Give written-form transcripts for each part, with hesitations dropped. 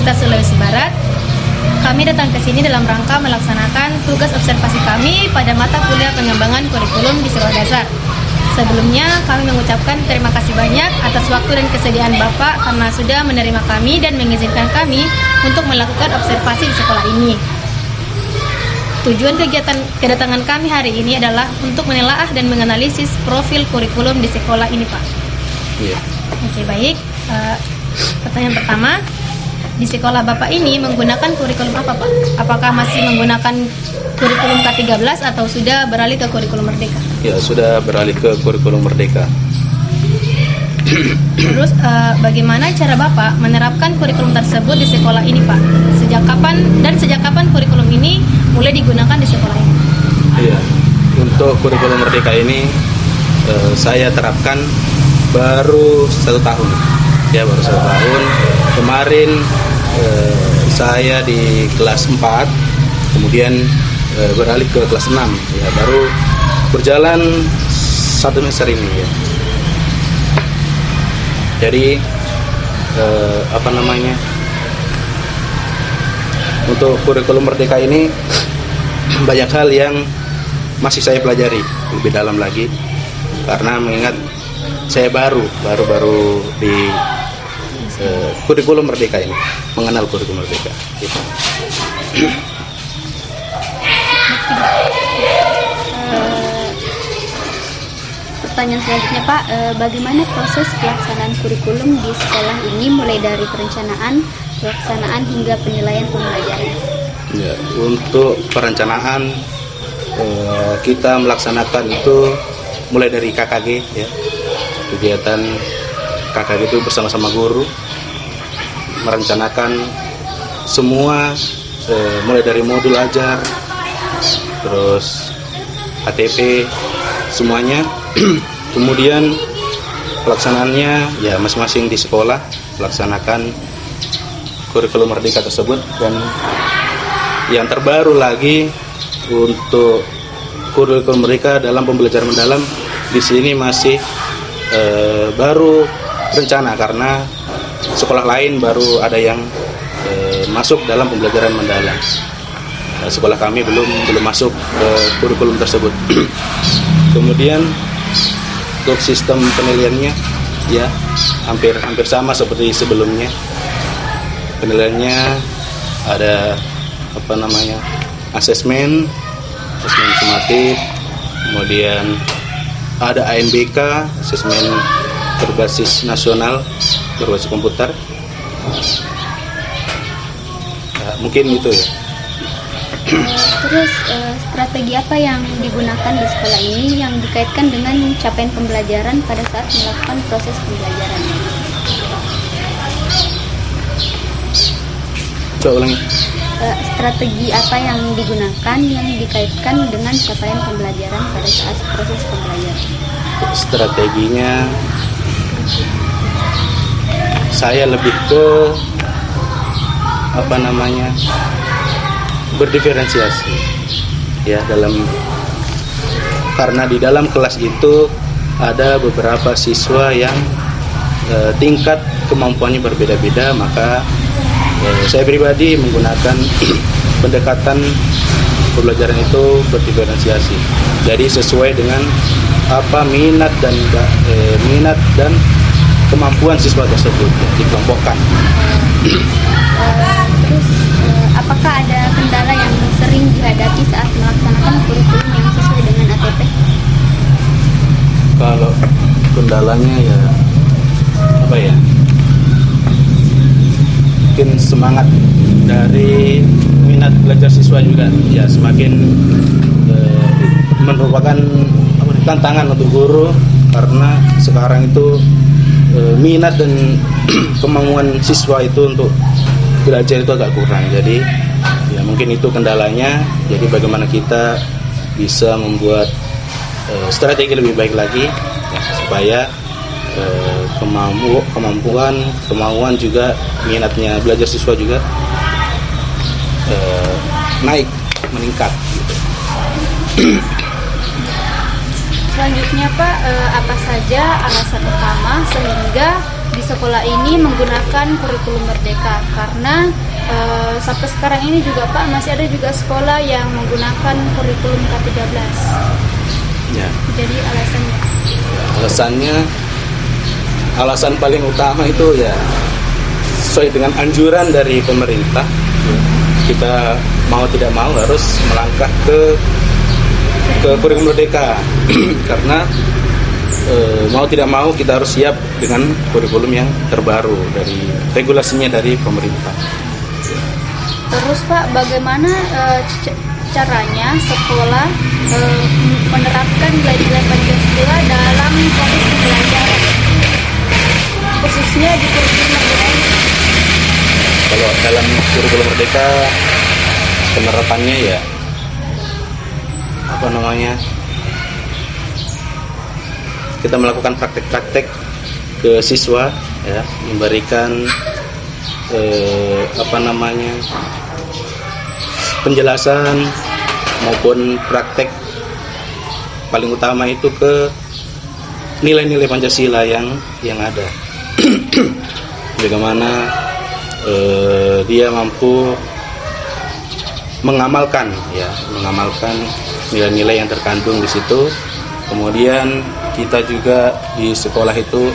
Universitas Sulawesi Barat. Kami datang ke sini dalam rangka melaksanakan tugas observasi kami pada mata kuliah pengembangan kurikulum di sekolah dasar. Sebelumnya, kami mengucapkan terima kasih banyak atas waktu dan kesediaan Bapak karena sudah menerima kami dan mengizinkan kami untuk melakukan observasi di sekolah ini. Tujuan kegiatan kedatangan kami hari ini adalah untuk menelaah dan menganalisis profil kurikulum di sekolah ini, Pak. Iya. Oke, baik. Pertanyaan pertama, di sekolah Bapak ini menggunakan kurikulum apa, Pak? Apakah masih menggunakan kurikulum K13 atau sudah beralih ke kurikulum Merdeka? Ya, sudah beralih ke kurikulum Merdeka. Terus bagaimana cara Bapak menerapkan kurikulum tersebut di sekolah ini, Pak? Sejak kapan kurikulum ini mulai digunakan di sekolah ini? Iya, untuk kurikulum Merdeka ini saya terapkan baru 1 tahun. Ya, baru 1 tahun. Kemarin saya di kelas 4, kemudian beralih ke kelas 6. Ya, baru berjalan 1 semester ini. Ya. Jadi untuk kurikulum Merdeka ini banyak hal yang masih saya pelajari lebih dalam lagi, karena mengingat saya baru di kurikulum Merdeka ini, mengenal kurikulum Merdeka. Gitu. Pertanyaan selanjutnya, Pak, bagaimana proses pelaksanaan kurikulum di sekolah ini mulai dari perencanaan, pelaksanaan hingga penilaian pembelajaran? Ya, untuk perencanaan kita melaksanakan itu mulai dari KKG, ya, kegiatan KKG itu bersama-sama guru merencanakan semua, mulai dari modul ajar, terus ATP, semuanya. Kemudian pelaksanaannya ya masing-masing di sekolah melaksanakan kurikulum Merdeka tersebut. Dan yang terbaru lagi untuk kurikulum Merdeka dalam pembelajaran mendalam di sini masih baru rencana, karena sekolah lain baru ada yang masuk dalam pembelajaran mendalam. Sekolah kami belum masuk ke kurikulum tersebut. Kemudian untuk sistem penilaiannya ya hampir sama seperti sebelumnya. Penilaiannya ada asesmen sumatif, kemudian ada ANBK, asesmen berbasis nasional, berbasis komputer. Mungkin itu ya. Terus strategi apa yang digunakan di sekolah ini yang dikaitkan dengan capaian pembelajaran pada saat melakukan proses pembelajaran? Coba ulangi. Strategi apa yang digunakan yang dikaitkan dengan capaian pembelajaran pada saat proses pembelajaran? Strateginya saya lebih ke berdiferensiasi ya, karena di dalam kelas itu ada beberapa siswa yang tingkat kemampuannya berbeda-beda, maka saya pribadi menggunakan pendekatan pembelajaran itu berdiferensiasi. Jadi sesuai dengan apa minat dan kemampuan siswa tersebut ya, dikelompokkan. Terus apakah ada kendala yang sering dihadapi saat melaksanakan kurikulum yang sesuai dengan ATP? Kalau kendalanya ya mungkin semangat dari minat belajar siswa juga ya, semakin merupakan tantangan untuk guru, karena sekarang itu minat dan kemampuan siswa itu untuk belajar itu agak kurang. Jadi ya mungkin itu kendalanya. Jadi bagaimana kita bisa membuat strategi lebih baik lagi ya, supaya kemampuan juga minatnya belajar siswa juga meningkat gitu. Selanjutnya, Pak, apa saja alasan utama sehingga di sekolah ini menggunakan kurikulum merdeka karena sampai sekarang ini juga Pak masih ada juga sekolah yang menggunakan kurikulum K13. Ya. Jadi alasannya? Alasan paling utama itu ya sesuai dengan anjuran dari pemerintah. Kita mau tidak mau harus melangkah ke kurikulum merdeka karena mau tidak mau kita harus siap dengan kurikulum yang terbaru dari regulasinya dari pemerintah. Terus Pak, bagaimana caranya sekolah menerapkan nilai-nilai Pancasila dalam proses pembelajaran, khususnya di kurikulum merdeka ini? Kalau dalam kurikulum merdeka penerapannya ya kita melakukan praktek-praktek ke siswa ya, memberikan penjelasan maupun praktek paling utama itu ke nilai-nilai Pancasila yang ada. Bagaimana dia mampu mengamalkan nilai-nilai yang terkandung di situ. Kemudian kita juga di sekolah itu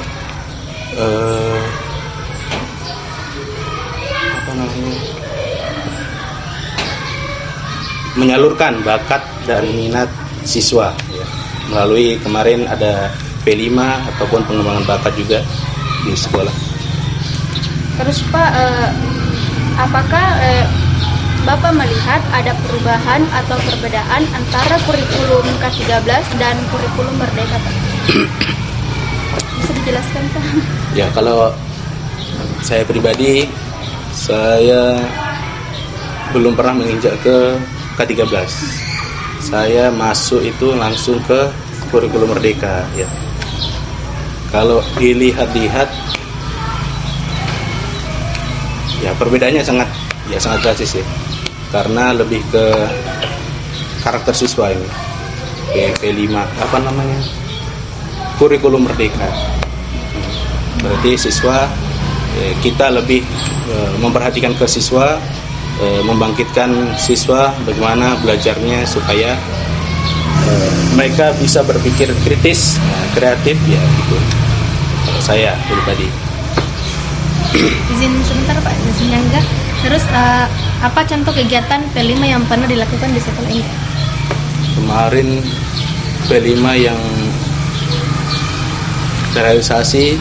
menyalurkan bakat dan minat siswa ya. Melalui kemarin ada P5 ataupun pengembangan bakat juga di sekolah. Terus Pak, apakah Bapak melihat ada perubahan atau perbedaan antara kurikulum K13 dan kurikulum merdeka Pak? Bisa dijelaskan Pak? Ya, kalau saya pribadi, saya belum pernah menginjak ke K13. Saya masuk itu langsung ke kurikulum merdeka ya. Kalau dilihat-lihat ya perbedaannya sangat drastis ya. Karena lebih ke karakter siswa ini. P5 kurikulum merdeka. Berarti siswa kita lebih memperhatikan ke siswa, membangkitkan siswa bagaimana belajarnya supaya mereka bisa berpikir kritis, kreatif ya gitu. Kalau saya pribadi. Izin sebentar Pak, izin enggak. Terus apa contoh kegiatan P5 yang pernah dilakukan di sekolah ini? Kemarin P5 yang terrealisasi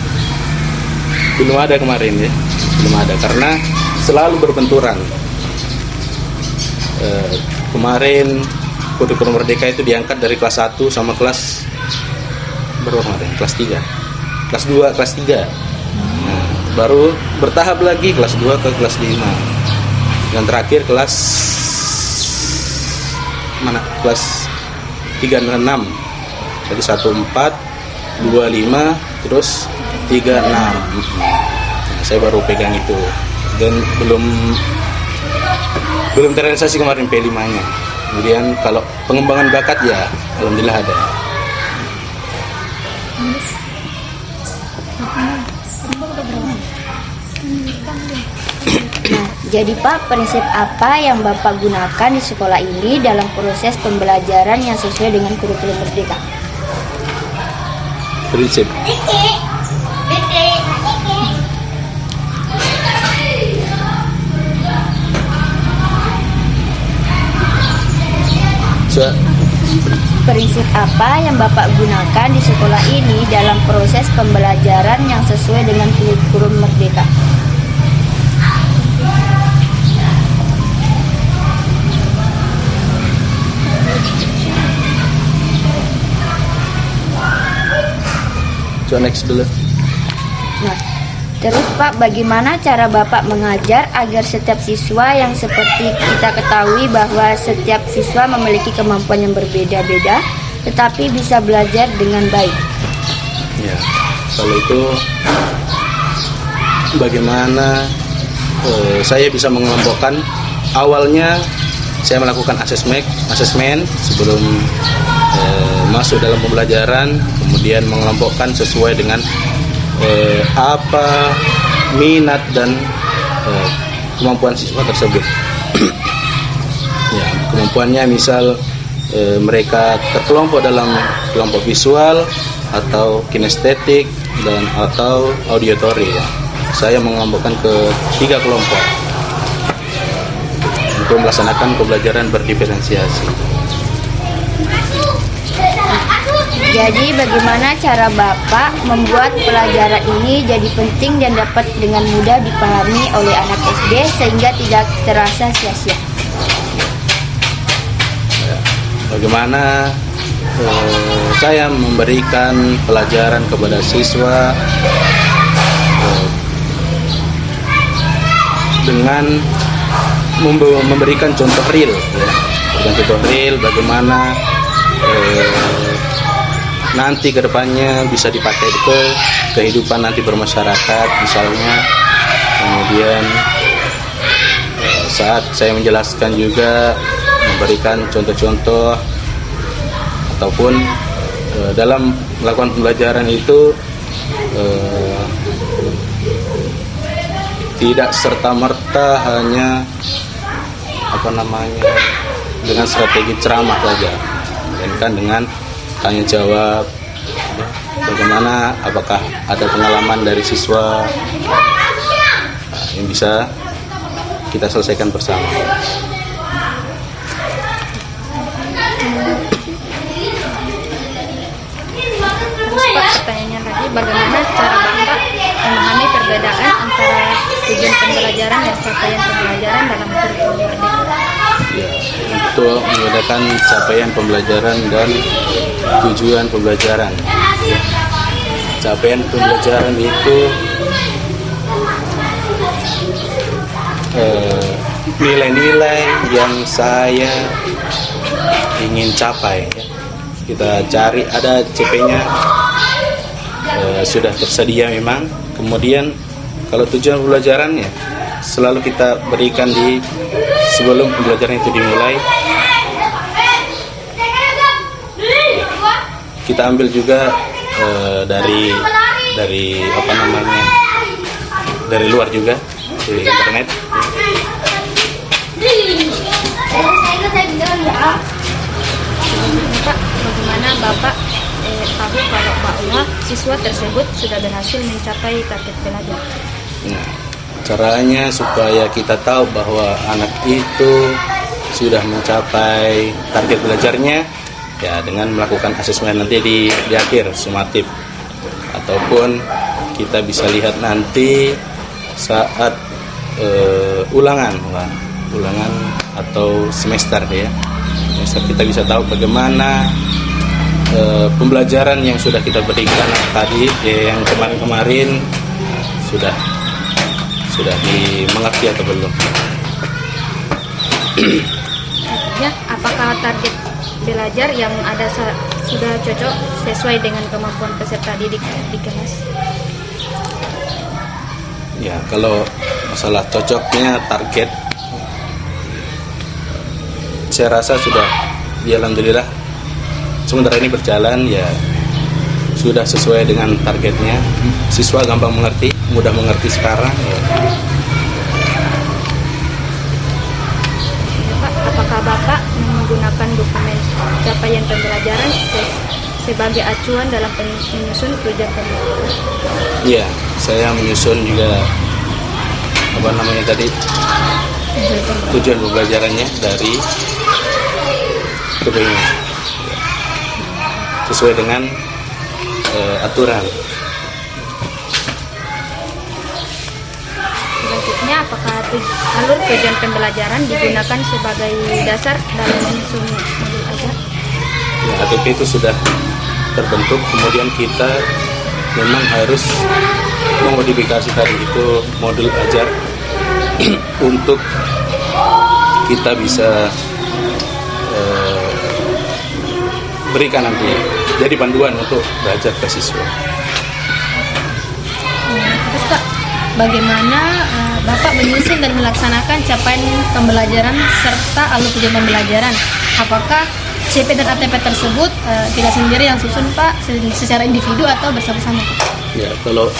belum ada kemarin ya, belum ada karena selalu berbenturan. Kemarin kurikulum merdeka itu diangkat dari kelas 1 sama kelas berapa kemarin? Kelas 3, kelas 2, kelas 3. Nah, baru bertahap lagi kelas 2 ke kelas 5 dan terakhir kelas kelas 3 dan 6. Jadi 1, 4, 2, 5 terus 3, 6. Nah, saya baru pegang itu dan belum terrealisasi kemarin P5 nya. Kemudian kalau pengembangan bakat ya alhamdulillah ada. Nah, jadi Pak, prinsip apa yang Bapak gunakan di sekolah ini dalam proses pembelajaran yang sesuai dengan kurikulum merdeka? Prinsip. Prinsip apa yang Bapak gunakan di sekolah ini dalam proses pembelajaran yang sesuai dengan kurikulum merdeka? Next dulu. Nah, terus Pak, bagaimana cara Bapak mengajar agar setiap siswa yang seperti kita ketahui bahwa setiap siswa memiliki kemampuan yang berbeda-beda, tetapi bisa belajar dengan baik? Ya, kalau itu bagaimana saya bisa mengelompokkan. Awalnya saya melakukan asesmen sebelum masuk dalam pembelajaran, kemudian mengelompokkan sesuai dengan apa minat dan kemampuan siswa tersebut. Ya, kemampuannya misal mereka terkelompok dalam kelompok visual atau kinestetik dan atau auditory. Ya. Saya mengelompokkan ke 3 kelompok untuk melaksanakan pembelajaran berdiferensiasi. Jadi bagaimana cara Bapak membuat pelajaran ini jadi penting dan dapat dengan mudah dipahami oleh anak SD sehingga tidak terasa sia-sia? Bagaimana saya memberikan pelajaran kepada siswa dengan memberikan contoh real, ya. Memberikan contoh real bagaimana nanti kedepannya bisa dipakai ke kehidupan nanti bermasyarakat misalnya. Kemudian saat saya menjelaskan juga memberikan contoh-contoh ataupun dalam melakukan pembelajaran itu tidak serta-merta hanya dengan strategi ceramah saja, melainkan dengan tanya jawab, bagaimana, apakah ada pengalaman dari siswa yang bisa kita selesaikan bersama. Terus Pak, pertanyaannya lagi, bagaimana cara Bapak memahami perbedaan antara tujuan pembelajaran dan capaian pembelajaran dalam kurikulum Merdeka? Ya, untuk membedakan capaian pembelajaran dan tujuan pembelajaran. Capaian pembelajaran itu nilai-nilai yang saya ingin capai. Kita cari, ada CP-nya sudah tersedia memang. Kemudian kalau tujuan pembelajarannya selalu kita berikan di sebelum pembelajaran itu dimulai. Kita ambil juga dari dari luar juga, dari internet. Pak, bagaimana Bapak tahu kalau bahwa siswa tersebut sudah berhasil mencapai target belajar? Nah, caranya supaya kita tahu bahwa anak itu sudah mencapai target belajarnya, ya dengan melakukan asesmen nanti di akhir sumatif, ataupun kita bisa lihat nanti saat ulangan atau semester ya. Semester kita bisa tahu bagaimana pembelajaran yang sudah kita berikan tadi, yang kemarin-kemarin sudah dimengerti atau belum. Ya, apakah target belajar yang ada sudah cocok sesuai dengan kemampuan peserta didik di kelas? Ya, kalau masalah cocoknya target, saya rasa sudah, ya alhamdulillah sementara ini berjalan ya sudah sesuai dengan targetnya. Siswa gampang mengerti, mudah mengerti sekarang ya. Pak, apakah Bapak menggunakan dokumen capaian pembelajaran sebagai acuan dalam menyusun tujuan pembelajaran? Iya, saya menyusun juga tujuan pembelajarannya dari dokumennya sesuai dengan aturan. Selanjutnya, apakah alur tujuan pembelajaran digunakan sebagai dasar dalam menyusun modul ajar? Ya, ATP itu sudah terbentuk, kemudian kita memang harus memodifikasi tadi itu modul ajar untuk kita bisa berikan nanti jadi panduan untuk belajar ke siswa. Terus Pak, bagaimana Bapak menyusun dan melaksanakan capaian pembelajaran serta alur tujuan pembelajaran? Apakah CP dan ATP tersebut tidak sendiri yang susun Pak, secara individu atau bersama-sama Pak? Ya, kalau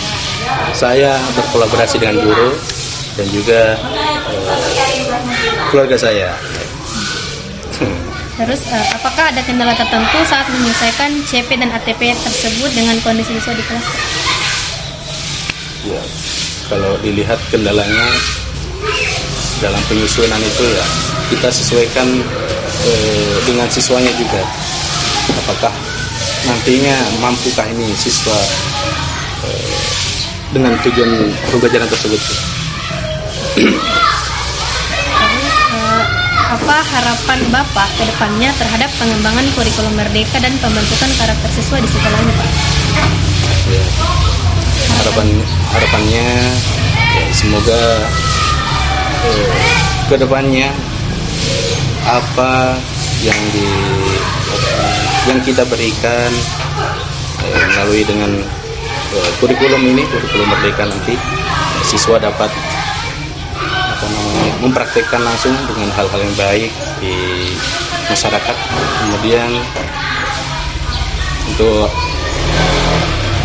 saya berkolaborasi dengan guru dan juga keluarga saya. Terus apakah ada kendala tertentu saat menyelesaikan CP dan ATP tersebut dengan kondisi siswa di kelas? Ya, kalau dilihat kendalanya dalam penyusunan itu ya kita sesuaikan dengan siswanya juga. Apakah nantinya mampukah ini siswa dengan tujuan pembelajaran tersebut? Apa harapan Bapak ke depannya terhadap pengembangan kurikulum merdeka dan pembentukan karakter siswa di sekolah ini Pak? Ya, harapannya ya, semoga ke depannya apa yang kita berikan melalui dengan kurikulum ini, kurikulum merdeka nanti siswa dapat mempraktikkan langsung dengan hal-hal yang baik di masyarakat. Kemudian untuk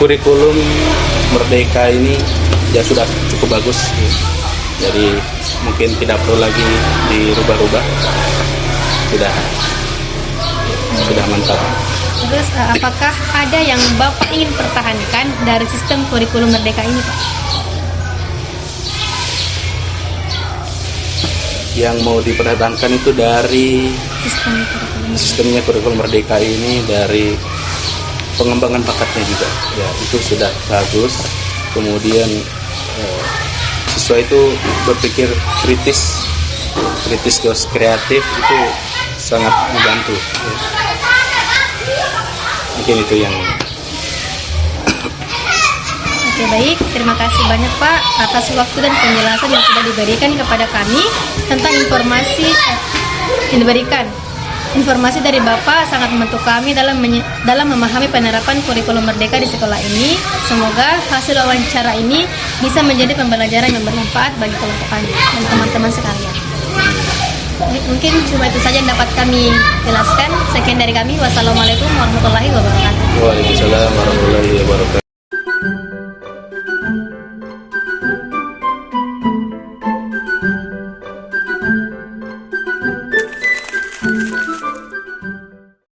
kurikulum merdeka ini ya sudah cukup bagus, jadi mungkin tidak perlu lagi dirubah-rubah, sudah mantap. Terus apakah ada yang Bapak ingin pertahankan dari sistem kurikulum merdeka ini Pak? Yang mau dipertahankan itu dari sistemnya kurikulum merdeka ini, dari pengembangan bakatnya juga ya, itu sudah bagus. Kemudian siswa itu berpikir kritis terus kreatif, itu sangat membantu ya. Mungkin itu yang Oke baik, terima kasih banyak Pak atas waktu dan penjelasan yang sudah diberikan kepada kami tentang informasi yang diberikan. Informasi dari Bapak sangat membantu kami dalam memahami penerapan kurikulum merdeka di sekolah ini. Semoga hasil wawancara ini bisa menjadi pembelajaran yang bermanfaat bagi kelompok kami dan teman-teman sekalian. Mungkin cuma itu saja yang dapat kami jelaskan. Sekian dari kami. Wassalamualaikum warahmatullahi wabarakatuh. Waalaikumsalam warahmatullahi wabarakatuh.